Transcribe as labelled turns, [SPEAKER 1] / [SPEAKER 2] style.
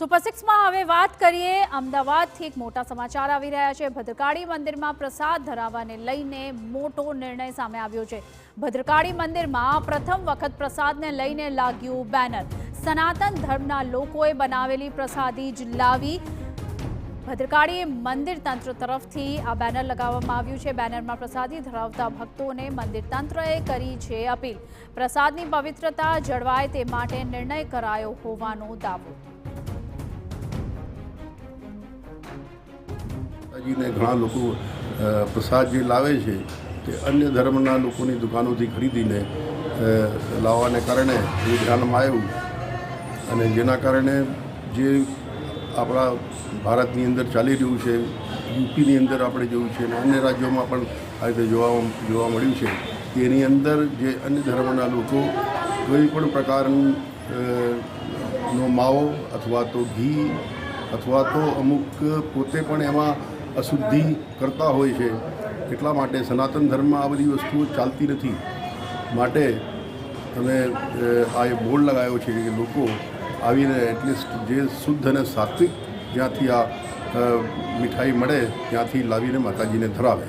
[SPEAKER 1] Super સિક્સમાં હવે વાત કરીએ અમદાવાદથી એક મોટા સમાચાર આવી રહ્યા છે। ભદ્રકાળી મંદિરમાં પ્રસાદ ધરાવવાને લઈને મોટો નિર્ણય સામે આવ્યો છે। ભદ્રકાળી મંદિરમાં પ્રથમ વખત પ્રસાદને લઈને લાગ્યું બેનર। સનાતન ધર્મના લોકોએ બનાવેલી પ્રસાદી જ લાવી। ભદ્રકાળી મંદિર તંત્ર તરફથી આ બેનર લગાવવામાં આવ્યું છે। બેનરમાં પ્રસાદી ધરાવતા ભક્તોને મંદિર તંત્રએ કરી છે અપીલ। પ્રસાદની પવિત્રતા જળવાય તે માટે નિર્ણય કરાયો હોવાનો દાવો।
[SPEAKER 2] ઘણા લોકો પ્રસાદ જે લાવે છે તે અન્ય ધર્મના લોકોની દુકાનોથી ખરીદીને લાવવાને કારણે એ ધ્યાનમાં આવ્યું અને જેના કારણે જે આપણા ભારતની અંદર ચાલી રહ્યું છે, યુપીની અંદર આપણે જોયું છે અને અન્ય રાજ્યોમાં પણ આ રીતે જોવા મળ્યું છે કે એની અંદર જે અન્ય ધર્મના લોકો કોઈ પણ પ્રકારનો માવો અથવા તો ઘી અથવા તો અમુક પોતે પણ એમાં અશુદ્ધિ કરતા હોય છે। એટલા માટે સનાતન ધર્મમાં આ બધી વસ્તુઓ ચાલતી નથી। માટે અમે આ બોર્ડ લગાવ્યો છે કે લોકો આવીને એટલીસ્ટ જે શુદ્ધ અને સાત્વિક જ્યાંથી આ મીઠાઈ મળે ત્યાંથી લાવીને માતાજીને ધરાવે।